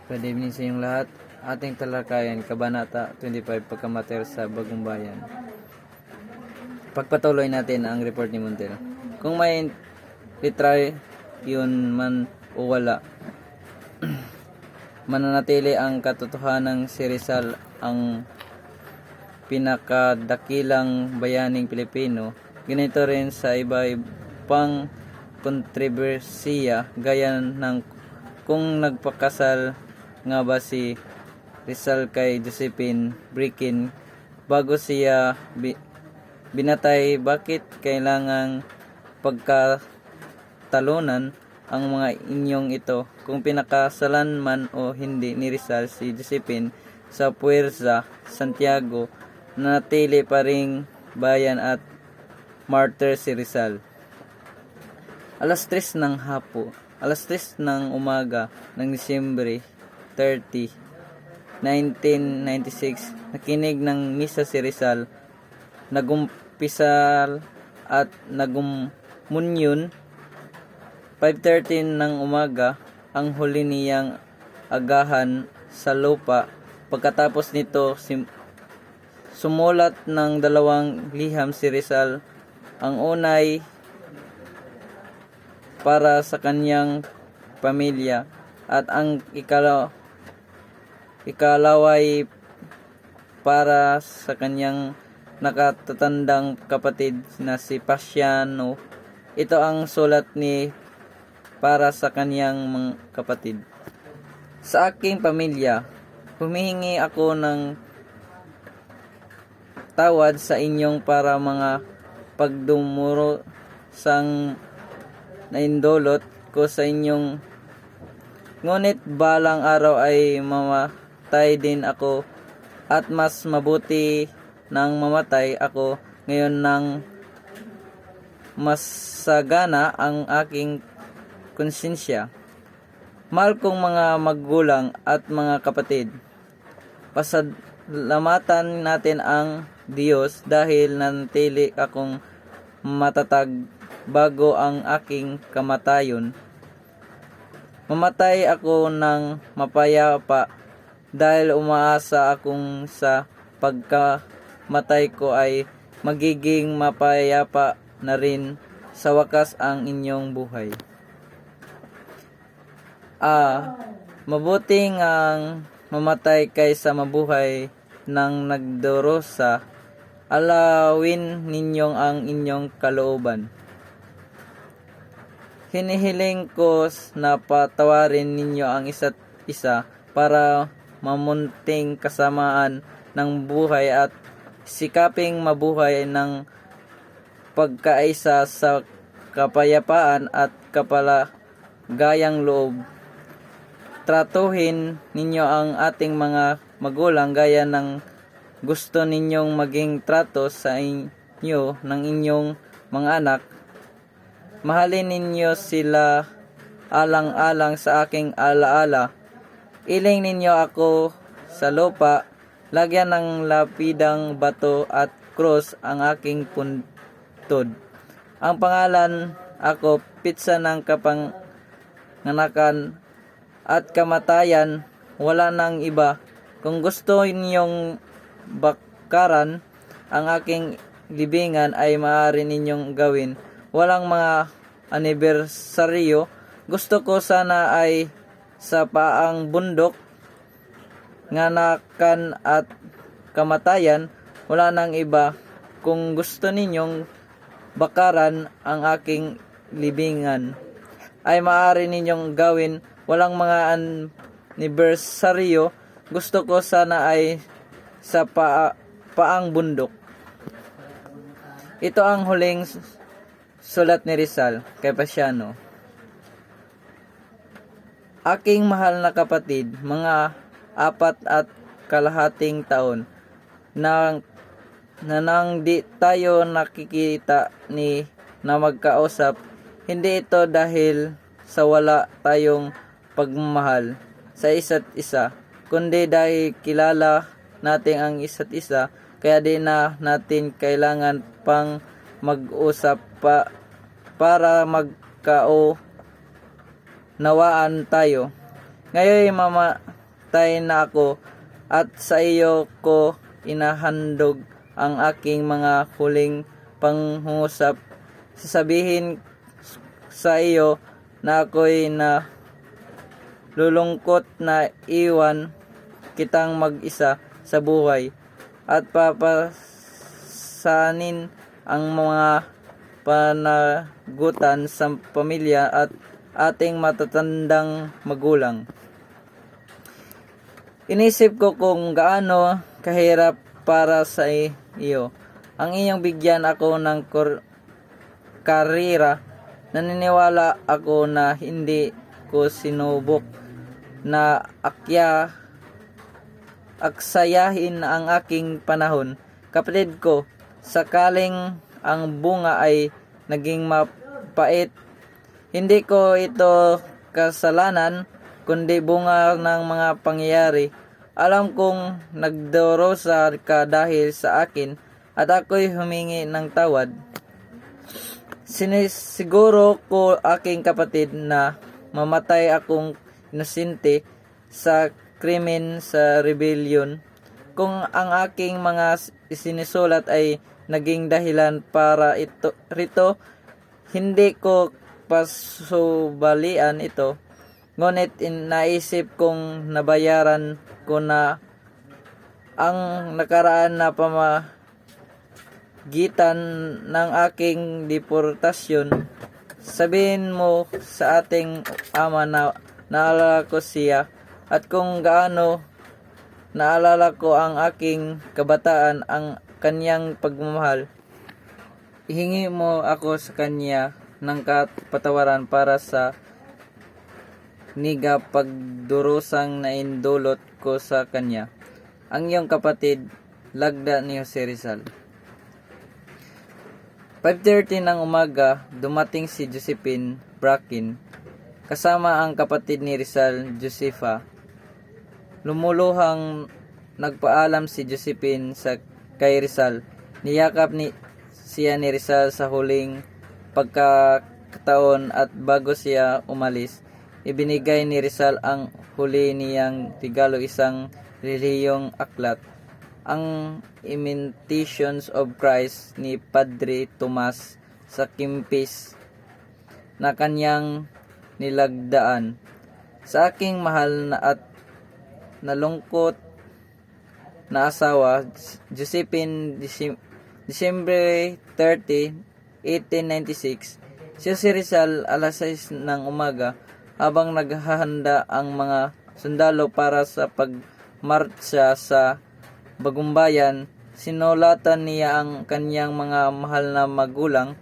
Good evening sa inyong lahat. Ating talakayan, Kabanata 25, Pagkamater sa Bagong Bayan. Pagpatuloy natin ang report ni Montero. Kung may retry yun man o wala, mananatili ang katotohanan si Rizal ang pinakadakilang bayaning Pilipino. Ganito rin sa iba-ibang kontrobersiya gaya ng kung nagpakasal nga ba si Rizal kay Josephine Brikin bago siya binatay, bakit kailangang pagkatalunan ang mga inyong ito kung pinakasalan man o hindi ni Rizal si Josephine sa Puwersa, Santiago, nanatili pa ring bayan at martyr si Rizal. Alas 3 ng umaga ng Disyembre 30, 1996, nakinig ng misa si Rizal, nagumpisal at nagumunyon. 5:30 ng umaga ang huli niyang agahan sa lupa. Pagkatapos nito, sumulat ng 2 liham si Rizal. Ang unay para sa kanyang pamilya at ang ikalaway para sa kanyang nakatatandang kapatid na si Pasiano. Ito ang sulat ni para sa kanyang mga kapatid. Sa aking pamilya, humihingi ako ng tawad sa inyong para mga pagdumuro sang naindulot ko sa inyong, ngunit balang araw ay mamatay din ako, at mas mabuti nang mamatay ako ngayon nang masagana ang aking konsensya. Mahal kong mga magulang at mga kapatid, pasalamatan natin ang Diyos dahil nanatili akong matatag bago ang aking kamatayon. Mamatay ako ng mapayapa dahil umaasa akong sa pagkamatay ko ay magiging mapayapa na rin sa wakas ang inyong buhay. Mabuti ngang mamatay kaysa mabuhay nang nagdurusa. Alawin ninyong ang inyong kalooban. Hinihiling ko na patawarin ninyo ang isa't isa para mamunting kasamaan ng buhay at sikaping mabuhay ng pagkaisa sa kapayapaan at kapalagayang loob. Tratuhin ninyo ang ating mga magulang gaya ng gusto ninyong maging trato sa inyo ng inyong mga anak. Mahalin ninyo sila alang-alang sa aking alaala. Iling ninyo ako sa lupa, lagyan ng lapidang bato at krus ang aking puntod. Ang pangalan ako, pitsa ng kapanganakan at kamatayan, wala nang iba. Kung gusto ninyong bakaran ang aking libingan ay maaari ninyong gawin. Walang mga anibersaryo. Gusto ko sana ay sa paang bundok, nganakan at kamatayan, wala nang iba. Kung gusto ninyong bakaran ang aking libingan ay maaari ninyong gawin. Walang mga anibersaryo. Gusto ko sana ay sa paang bundok. Ito ang huling sulat ni Rizal kay Pasiano. Aking mahal na kapatid, mga 4.5 taon na nang di tayo nakikita na magkausap. Hindi ito dahil sa wala tayong pagmamahal sa isa't isa, kundi dahil kilala natin ang isa't isa, kaya di na natin kailangan pang mag-usap para magkaunawaan tayo. Ngayon mamatay na ako at sa iyo ko inahandog ang aking mga huling pangungusap. Sasabihin sa iyo na ako'y na lulungkot na iwan kitang mag-isa sa buhay at papasanin ang mga panagutan sa pamilya at ating matatandang magulang. Inisip ko kung gaano kahirap para sa iyo ang iyong bigyan ako ng karira. Naniniwala ako na hindi ko sinubok na aksayahin ang aking panahon. Kapatid ko, sakaling ang bunga ay naging mapait, hindi ko ito kasalanan, kundi bunga ng mga pangyayari. Alam kong nagdurusa ka dahil sa akin at ako'y humingi ng tawad. Sinisiguro ko aking kapatid na mamatay akong inosente sa krimen sa rebellion. Kung ang aking mga isinusulat ay naging dahilan para rito, hindi ko pasubalian ito. Ngunit naisip kong nabayaran ko na ang nakaraan na pamagitan ng aking deportasyon. Sabihin mo sa ating ama na naalala ko siya at kung gaano naalala ko ang aking kabataan, ang kanyang pagmamahal. Ihingi mo ako sa kanya ng kapatawaran para sa niga pagdurusang naindulot ko sa kanya. Ang iyong kapatid, Lagda ni Jose Rizal. 5:30 ng umaga, dumating si Josephine Bracken kasama ang kapatid ni Rizal, Josefa. Lumuluhang nagpaalam si Josephine kay Rizal. Niyakap siya ni Rizal sa huling pagkakataon at bago siya umalis, ibinigay ni Rizal ang huli niyang regalo, isang relihiyong aklat, ang Imitations of Christ ni Padre Tomas sa Kempis na kanyang nilagdaan. Sa aking mahal na at nalungkot na asawa, Josephine, December 30, 1896. Si Rizal, alas 6 ng umaga, habang naghahanda ang mga sundalo para sa pagmarcha sa Bagumbayan, sinulatan niya ang kanyang mga mahal na magulang.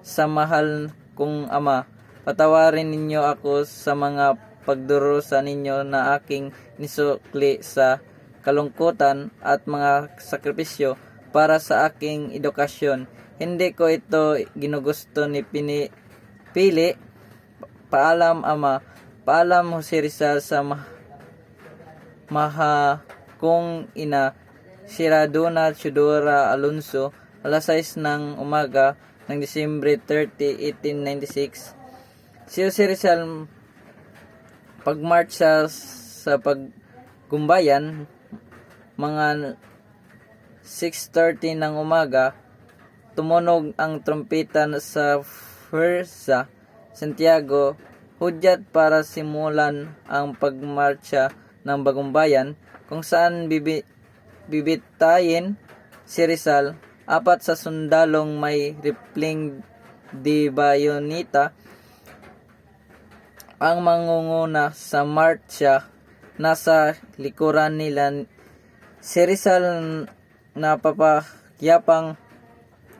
Sa mahal kong ama, patawarin ninyo ako sa mga pagdurusa ninyo na aking nisukli sa kalungkutan at mga sakripisyo para sa aking edukasyon. Hindi ko ito ginugusto ni pinipili. Paalam ama, paalam Jose Rizal sa maha kong ina, Siradona Chudora Alonso, alas 6 ng umaga ng Disyembre 30, 1896. Si Jose Rizal pagmarcha sa Pagumbayan, mga 6:30 ng umaga, tumunog ang trompeta sa Fuerza Santiago, hudyat para simulan ang pagmarcha ng Bagumbayan, kung saan bibitayin si Rizal. 4 sa sundalong may rifling di bayoneta ang mangunguna sa marcha. Nasa likuran nila si Rizal na papakyapang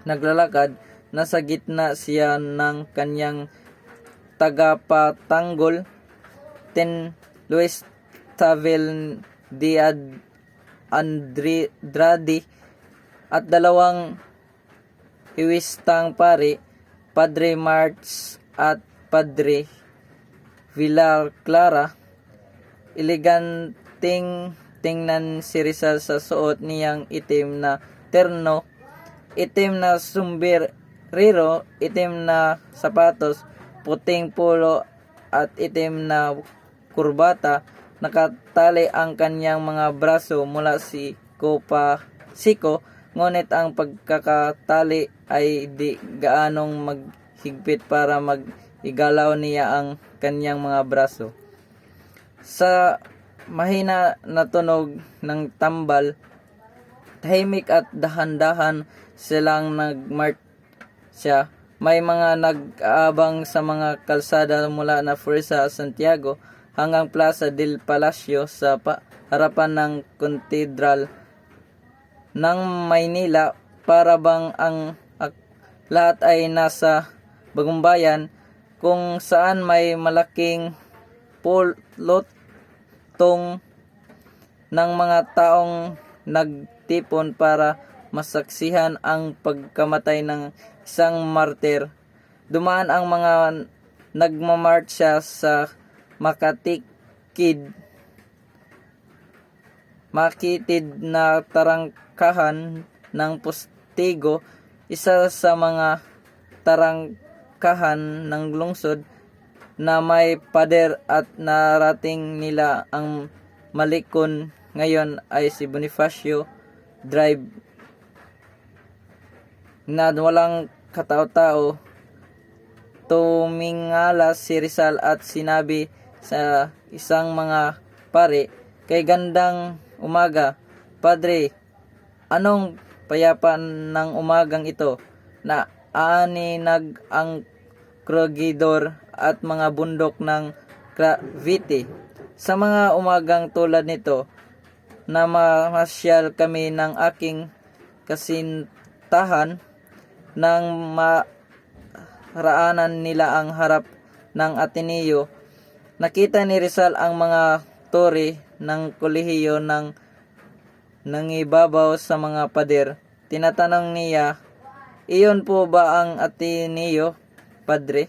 naglalakad. Nasa gitna siya ng kanyang tagapatanggol, Luis Tavel de Andrade, at 2 hiwistang pari, Padre March at Padre Villaclara. Eleganting tingnan si Rizal sa suot niyang itim na terno, itim na sombrero, itim na sapatos, puting polo at itim na kurbata. nakatali ang kanyang mga braso mula siko, ngunit ang pagkakatali ay di gaanong maghigpit para igalaw niya ang kanyang mga braso. Sa mahina na tunog ng tambal, tahimik at dahan-dahan silang nagmarcha. May mga nag-aabang sa mga kalsada mula na Fuerza Santiago hanggang Plaza del Palacio sa harapan ng Katedral ng Maynila, para bang lahat ay nasa Bagumbayan, kung saan may malaking pulotong ng mga taong nagtipon para masaksihan ang pagkamatay ng isang martir. Dumaan ang mga nagmamarcha sa makitid na tarangkahan ng postigo, isa sa mga tarangkahan ng lungsod na may pader, at narating nila ang malikon ngayon ay si Bonifacio Drive na walang katao-tao. Tumingala si Rizal at sinabi sa isang mga pare, "Kay gandang umaga, Padre, anong payapa ng umagang ito na aaninag ang krugidor at mga bundok ng Cavite? Sa mga umagang tulad nito, na mamasyal kami ng aking kasintahan nang maraanan nila ang harap ng Ateneo. Nakita ni Rizal ang mga tore ng kolehiyo ng nangibabaw sa mga pader. Tinatanong niya, "Iyon po ba ang Ateneo, Padre?"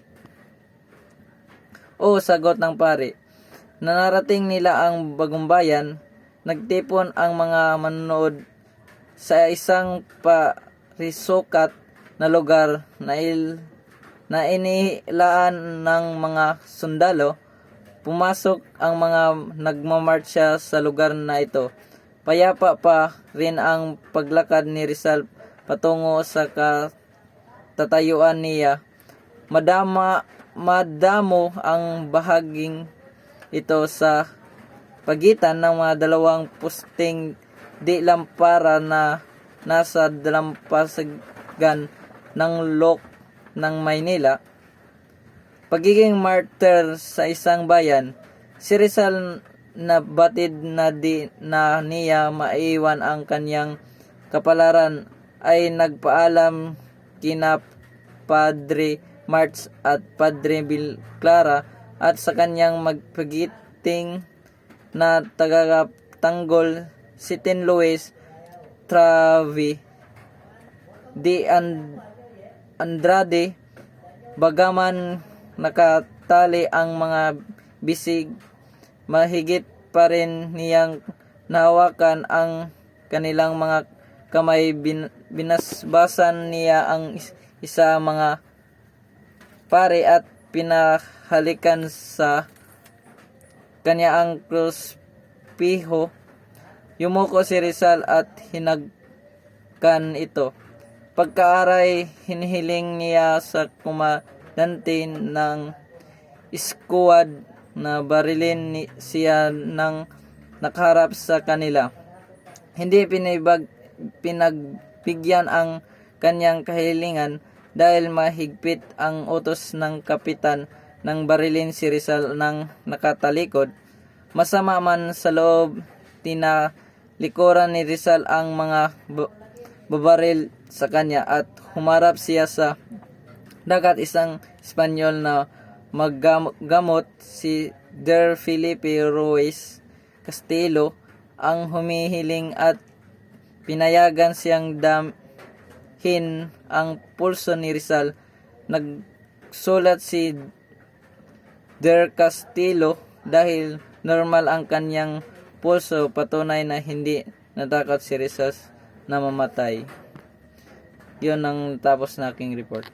"Oo," sagot ng pare. Nanarating nila ang Bagumbayan. Nagtipon ang mga manonood sa isang parisukat na lugar na inilaan ng mga sundalo. Pumasok ang mga nagmamarcha sa lugar na ito. Payapa pa rin ang paglakad ni Rizal patungo sa katatayuan niya. Madamo ang bahaging ito sa pagitan ng mga dalawang posting di lampara na nasa dalampasagan ng Lok ng Maynila. Pagiging martyr sa isang bayan, si Rizal na batid na di na niya maiwan ang kanyang kapalaran, ay nagpaalam kina Padre Marts at Padre Vilclara at sa kanyang magpagiting na tagatanggol si Tin Luis Travi de Andrade. Bagaman nakatali ang mga bisig, mahigit pa rin niyang nahawakan ang kanilang mga kamay. Binasbasan niya ang isa mga pare at pinahalikan sa kanya ang krusipiho. Yumuko si Rizal at hinagkan ito. Pagkaaray, hinihiling niya sa komandante ng squad na barilin siya ng nakaharap sa kanila. Hindi pinagbigyan ang kanyang kahilingan dahil mahigpit ang utos ng kapitan ng barilin si Rizal ng nakatalikod. Masama man sa loob, tinalikuran ni Rizal ang mga babaril sa kanya at humarap siya sa dagat. Isang Espanyol na maggamot, si Der Felipe Ruiz Castelo, ang humihiling at pinayagan siyang damhin ang pulso ni Rizal. Nagsulat si Der Castillo, dahil normal ang kanyang pulso, patunay na hindi natakot si Rizal na mamatay. Yun ang tapos na aking report.